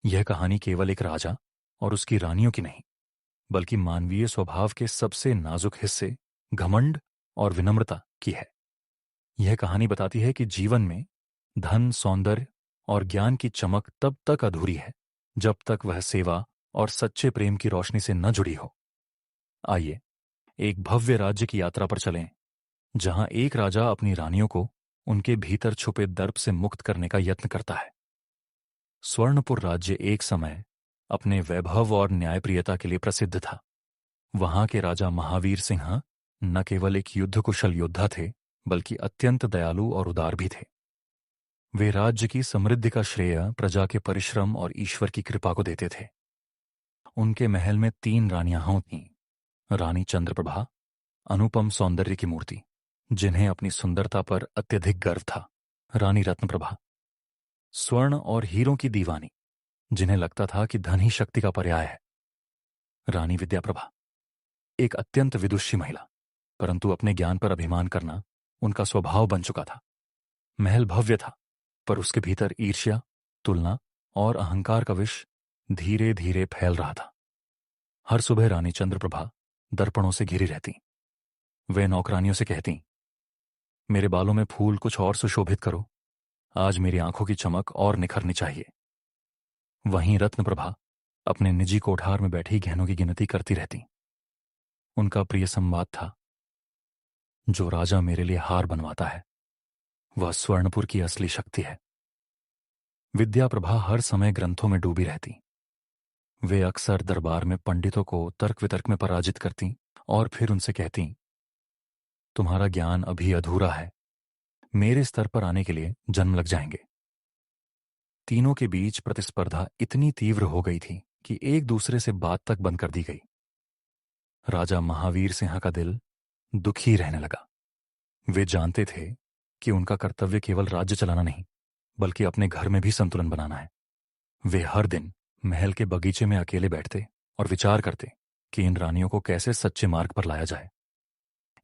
यह कहानी केवल एक राजा और उसकी रानियों की नहीं, बल्कि मानवीय स्वभाव के सबसे नाजुक हिस्से घमंड और विनम्रता की है। यह कहानी बताती है कि जीवन में धन, सौंदर्य और ज्ञान की चमक तब तक अधूरी है जब तक वह सेवा और सच्चे प्रेम की रोशनी से न जुड़ी हो। आइए एक भव्य राज्य की यात्रा पर चलें, जहां एक राजा अपनी रानियों को उनके भीतर छुपे दर्प से मुक्त करने का यत्न करता है। स्वर्णपुर राज्य एक समय अपने वैभव और न्यायप्रियता के लिए प्रसिद्ध था। वहां के राजा महावीर सिंह न केवल एक युद्ध कुशल योद्धा थे, बल्कि अत्यंत दयालु और उदार भी थे। वे राज्य की समृद्धि का श्रेय प्रजा के परिश्रम और ईश्वर की कृपा को देते थे। उनके महल में 3 रानियां थीं। रानी चंद्रप्रभा, अनुपम सौंदर्य की मूर्ति, जिन्हें अपनी सुंदरता पर अत्यधिक गर्व था। रानी रत्नप्रभा, स्वर्ण और हीरों की दीवानी, जिन्हें लगता था कि धन ही शक्ति का पर्याय है। रानी विद्याप्रभा, एक अत्यंत विदुषी महिला, परंतु अपने ज्ञान पर अभिमान करना उनका स्वभाव बन चुका था। महल भव्य था, पर उसके भीतर ईर्ष्या, तुलना और अहंकार का विष धीरे धीरे फैल रहा था। हर सुबह रानी चंद्रप्रभा दर्पणों से घिरी रहती। वे नौकरानियों से कहती, मेरे बालों में फूल कुछ और सुशोभित करो, आज मेरी आंखों की चमक और निखरनी चाहिए। वहीं रत्नप्रभा अपने निजी कोठार में बैठी गहनों की गिनती करती रहती। उनका प्रिय संवाद था, जो राजा मेरे लिए हार बनवाता है वह स्वर्णपुर की असली शक्ति है। विद्याप्रभा हर समय ग्रंथों में डूबी रहती। वे अक्सर दरबार में पंडितों को तर्क वितर्क में पराजित करती और फिर उनसे कहती, तुम्हारा ज्ञान अभी अधूरा है, मेरे स्तर पर आने के लिए जन्म लग जाएंगे। तीनों के बीच प्रतिस्पर्धा इतनी तीव्र हो गई थी कि एक दूसरे से बात तक बंद कर दी गई। राजा महावीर सिंह का दिल दुखी रहने लगा। वे जानते थे कि उनका कर्तव्य केवल राज्य चलाना नहीं, बल्कि अपने घर में भी संतुलन बनाना है। वे हर दिन महल के बगीचे में अकेले बैठते और विचार करते कि इन रानियों को कैसे सच्चे मार्ग पर लाया जाए।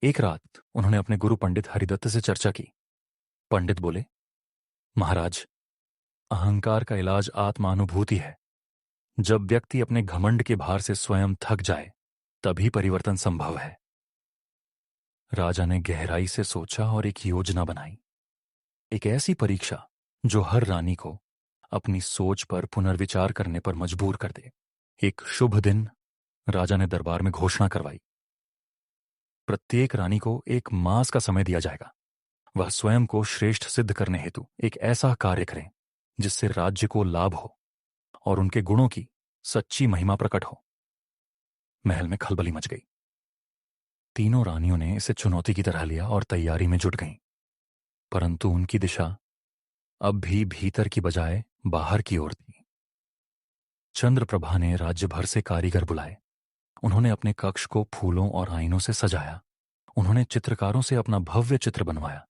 एक रात उन्होंने अपने गुरु पंडित हरिदत्त से चर्चा की। पंडित बोले, महाराज, अहंकार का इलाज आत्मानुभूति है। जब व्यक्ति अपने घमंड के भार से स्वयं थक जाए, तभी परिवर्तन संभव है। राजा ने गहराई से सोचा और एक योजना बनाई, एक ऐसी परीक्षा जो हर रानी को अपनी सोच पर पुनर्विचार करने पर मजबूर कर दे। एक शुभ दिन राजा ने दरबार में घोषणा करवाई, प्रत्येक रानी को 1 मास का समय दिया जाएगा। वह स्वयं को श्रेष्ठ सिद्ध करने हेतु एक ऐसा कार्य करें जिससे राज्य को लाभ हो और उनके गुणों की सच्ची महिमा प्रकट हो। महल में खलबली मच गई। तीनों रानियों ने इसे चुनौती की तरह लिया और तैयारी में जुट गईं। परंतु उनकी दिशा अब भी भीतर की बजाय बाहर की ओर थी। चंद्रप्रभा ने राज्य भर से कारीगर बुलाए। उन्होंने अपने कक्ष को फूलों और आईनों से सजाया। उन्होंने चित्रकारों से अपना भव्य चित्र बनवाया।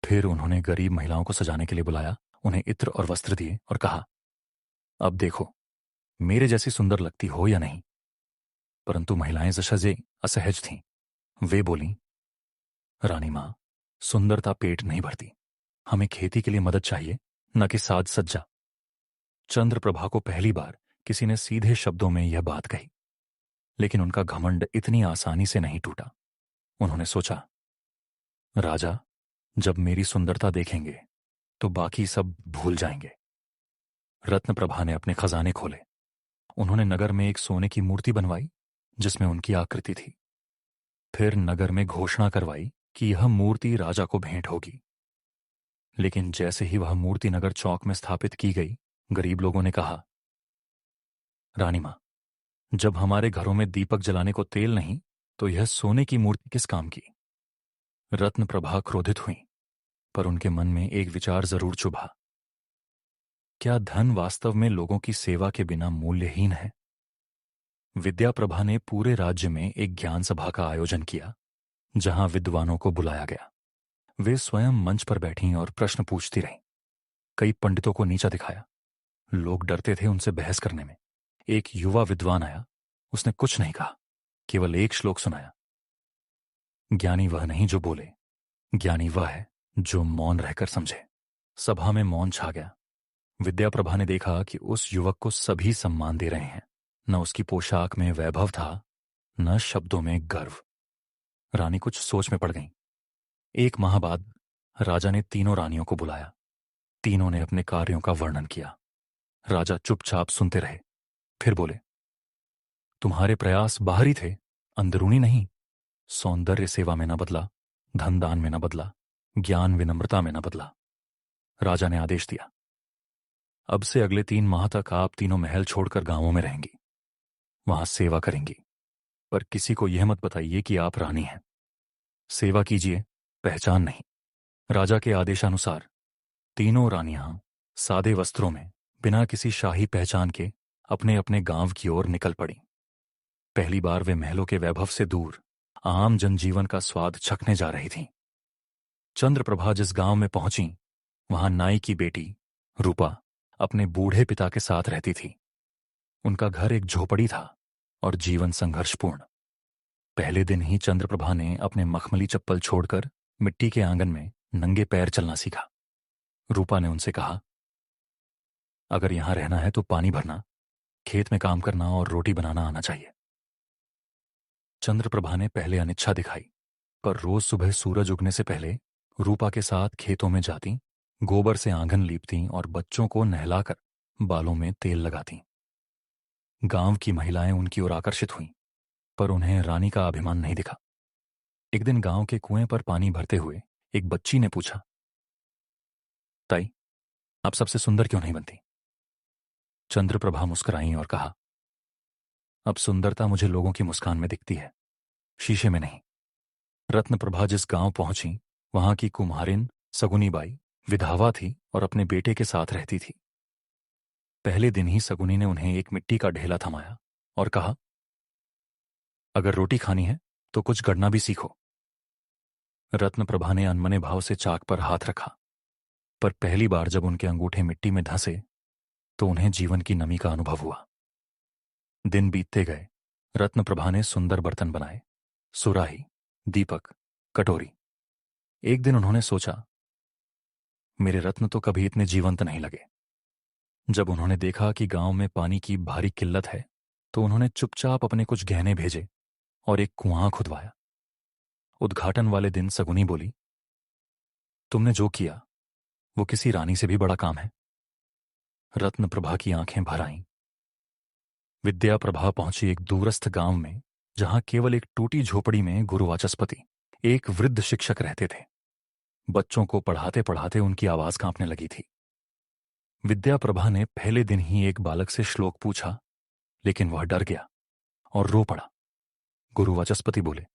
फिर उन्होंने गरीब महिलाओं को सजाने के लिए बुलाया, उन्हें इत्र और वस्त्र दिए और कहा, अब देखो, मेरे जैसी सुंदर लगती हो या नहीं। परंतु महिलाएं जशजे असहज थीं। वे बोलीं, रानी मां, सुंदरता पेट नहीं भरती। हमें खेती के लिए मदद चाहिए, न कि साज सज्जा। चंद्रप्रभा को पहली बार किसी ने सीधे शब्दों में यह बात कही, लेकिन उनका घमंड इतनी आसानी से नहीं टूटा। उन्होंने सोचा, राजा जब मेरी सुंदरता देखेंगे तो बाकी सब भूल जाएंगे। रत्नप्रभा ने अपने खजाने खोले। उन्होंने नगर में एक सोने की मूर्ति बनवाई जिसमें उनकी आकृति थी। फिर नगर में घोषणा करवाई कि यह मूर्ति राजा को भेंट होगी। लेकिन जैसे ही वह मूर्ति नगर चौक में स्थापित की गई, गरीब लोगों ने कहा, रानी मां, जब हमारे घरों में दीपक जलाने को तेल नहीं, तो यह सोने की मूर्ति किस काम की। रत्नप्रभा क्रोधित हुई, पर उनके मन में एक विचार जरूर चुभा, क्या धन वास्तव में लोगों की सेवा के बिना मूल्यहीन है। विद्याप्रभा ने पूरे राज्य में एक ज्ञान सभा का आयोजन किया, जहां विद्वानों को बुलाया गया। वे स्वयं मंच पर बैठीं और प्रश्न पूछती रहीं। कई पंडितों को नीचा दिखाया। लोग डरते थे उनसे बहस करने में। एक युवा विद्वान आया। उसने कुछ नहीं कहा, केवल एक श्लोक सुनाया, ज्ञानी वह नहीं जो बोले, ज्ञानी वह है जो मौन रहकर समझे। सभा में मौन छा गया। विद्या प्रभा ने देखा कि उस युवक को सभी सम्मान दे रहे हैं। न उसकी पोशाक में वैभव था, न शब्दों में गर्व। रानी कुछ सोच में पड़ गईं। एक माह बाद राजा ने तीनों रानियों को बुलाया। तीनों ने अपने कार्यों का वर्णन किया। राजा चुपचाप सुनते रहे, फिर बोले, तुम्हारे प्रयास बाहरी थे, अंदरूनी नहीं। सौंदर्य सेवा में न बदला, धन दान में न बदला, ज्ञान विनम्रता में न बदला। राजा ने आदेश दिया, अब से अगले 3 माह तक आप तीनों महल छोड़कर गांवों में रहेंगी, वहां सेवा करेंगी। पर किसी को यह मत बताइए कि आप रानी हैं। सेवा कीजिए, पहचान नहीं। राजा के आदेशानुसार तीनों रानियां सादे वस्त्रों में, बिना किसी शाही पहचान के, अपने अपने गांव की ओर निकल पड़ी। पहली बार वे महलों के वैभव से दूर आम जनजीवन का स्वाद चखने जा रही थीं। चंद्रप्रभा जिस गांव में पहुंची, वहां नाई की बेटी रूपा अपने बूढ़े पिता के साथ रहती थी। उनका घर एक झोपड़ी था और जीवन संघर्षपूर्ण। पहले दिन ही चंद्रप्रभा ने अपने मखमली चप्पल छोड़कर मिट्टी के आंगन में नंगे पैर चलना सीखा। रूपा ने उनसे कहा, अगर यहां रहना है तो पानी भरना, खेत में काम करना और रोटी बनाना आना चाहिए। चंद्रप्रभा ने पहले अनिच्छा दिखाई, पर रोज सुबह सूरज उगने से पहले रूपा के साथ खेतों में जाती, गोबर से आंगन लीपती और बच्चों को नहलाकर बालों में तेल लगाती। गांव की महिलाएं उनकी ओर आकर्षित हुईं, पर उन्हें रानी का अभिमान नहीं दिखा। एक दिन गांव के कुएं पर पानी भरते हुए एक बच्ची ने पूछा, ताई, आप सबसे सुंदर क्यों नहीं बनती? चंद्रप्रभा मुस्कुराई और कहा, अब सुंदरता मुझे लोगों की मुस्कान में दिखती है, शीशे में नहीं। रत्नप्रभा जिस गांव पहुंची, वहां की कुम्हारिन सगुनी बाई विधवा थी और अपने बेटे के साथ रहती थी। पहले दिन ही सगुनी ने उन्हें एक मिट्टी का ढेला थमाया और कहा, अगर रोटी खानी है तो कुछ गढ़ना भी सीखो। रत्नप्रभा ने अनमने भाव से चाक पर हाथ रखा, पर पहली बार जब उनके अंगूठे मिट्टी में धंसे तो उन्हें जीवन की नमी का अनुभव हुआ। दिन बीतते गए। रत्नप्रभा ने सुंदर बर्तन बनाए, सुराही, दीपक, कटोरी। एक दिन उन्होंने सोचा, मेरे रत्न तो कभी इतने जीवंत नहीं लगे। जब उन्होंने देखा कि गांव में पानी की भारी किल्लत है, तो उन्होंने चुपचाप अपने कुछ गहने भेजे और एक कुआं खुदवाया। उद्घाटन वाले दिन सगुनी बोली, तुमने जो किया वो किसी रानी से भी बड़ा काम है। रत्नप्रभा की आंखें भर आईं। विद्या प्रभा पहुंची एक दूरस्थ गांव में, जहां केवल एक टूटी झोपड़ी में गुरु वाचस्पति, एक वृद्ध शिक्षक रहते थे। बच्चों को पढ़ाते पढ़ाते उनकी आवाज कांपने लगी थी। विद्या प्रभा ने पहले दिन ही एक बालक से श्लोक पूछा, लेकिन वह डर गया और रो पड़ा। गुरु वाचस्पति बोले,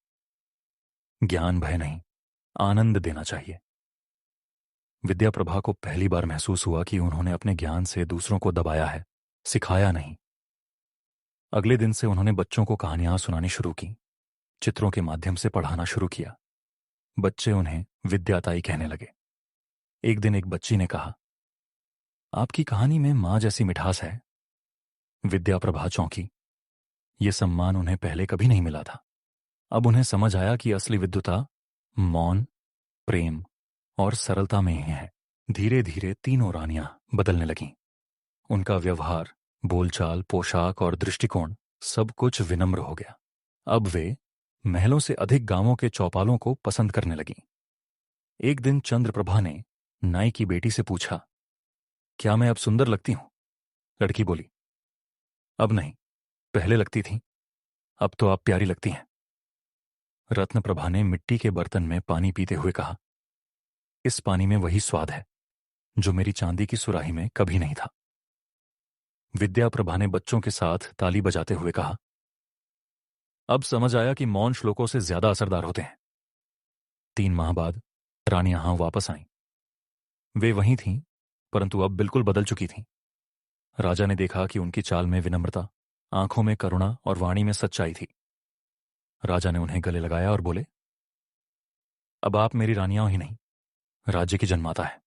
ज्ञान भय नहीं, आनंद देना चाहिए। विद्या प्रभा को पहली बार महसूस हुआ कि उन्होंने अपने ज्ञान से दूसरों को दबाया है, सिखाया नहीं। अगले दिन से उन्होंने बच्चों को कहानियां सुनानी शुरू की, चित्रों के माध्यम से पढ़ाना शुरू किया। बच्चे उन्हें विद्याताई कहने लगे। एक दिन एक बच्ची ने कहा, आपकी कहानी में मां जैसी मिठास है। विद्या प्रभा चौंकी। ये सम्मान उन्हें पहले कभी नहीं मिला था। अब उन्हें समझ आया कि असली विद्वता मौन, प्रेम और सरलता में ही है। धीरे धीरे तीनों रानियां बदलने लगीं। उनका व्यवहार, बोलचाल, पोशाक और दृष्टिकोण सब कुछ विनम्र हो गया। अब वे महलों से अधिक गांवों के चौपालों को पसंद करने लगीं। एक दिन चंद्रप्रभा ने नाई की बेटी से पूछा, क्या मैं अब सुंदर लगती हूं? लड़की बोली, अब नहीं, पहले लगती थी, अब तो आप प्यारी लगती हैं। रत्नप्रभा ने मिट्टी के बर्तन में पानी पीते हुए कहा, इस पानी में वही स्वाद है जो मेरी चांदी की सुराही में कभी नहीं था। विद्या प्रभा ने बच्चों के साथ ताली बजाते हुए कहा, अब समझ आया कि मौन श्लोकों से ज्यादा असरदार होते हैं। 3 माह बाद रानी यहां वापस आईं। वे वहीं थीं, परंतु अब बिल्कुल बदल चुकी थीं। राजा ने देखा कि उनकी चाल में विनम्रता, आंखों में करुणा और वाणी में सच्चाई थी। राजा ने उन्हें गले लगाया और बोले, अब आप मेरी रानियां ही नहीं, राज्य की जन्माता है।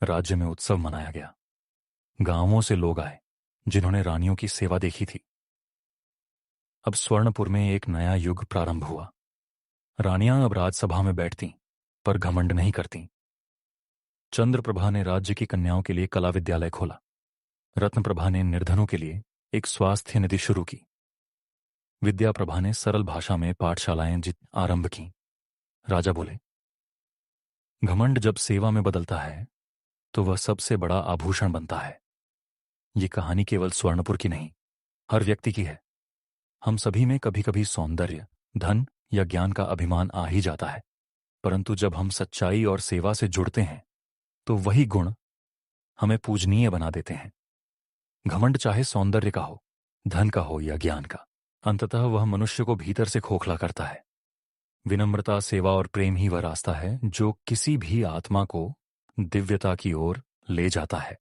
राज्य में उत्सव मनाया गया। गांवों से लोग आए जिन्होंने रानियों की सेवा देखी थी। अब स्वर्णपुर में एक नया युग प्रारंभ हुआ। रानियां अब राजसभा में बैठतीं, पर घमंड नहीं करतीं। चंद्रप्रभा ने राज्य की कन्याओं के लिए कला विद्यालय खोला। रत्नप्रभा ने निर्धनों के लिए एक स्वास्थ्य निधि शुरू की। विद्याप्रभा ने सरल भाषा में पाठशालाएं आरंभ की। राजा बोले, घमंड जब सेवा में बदलता है तो वह सबसे बड़ा आभूषण बनता है। ये कहानी केवल स्वर्णपुर की नहीं, हर व्यक्ति की है। हम सभी में कभी कभी सौंदर्य, धन या ज्ञान का अभिमान आ ही जाता है, परंतु जब हम सच्चाई और सेवा से जुड़ते हैं तो वही गुण हमें पूजनीय बना देते हैं। घमंड चाहे सौंदर्य का हो, धन का हो या ज्ञान का, अंततः वह मनुष्य को भीतर से खोखला करता है। विनम्रता, सेवा और प्रेम ही वह रास्ता है जो किसी भी आत्मा को दिव्यता की ओर ले जाता है।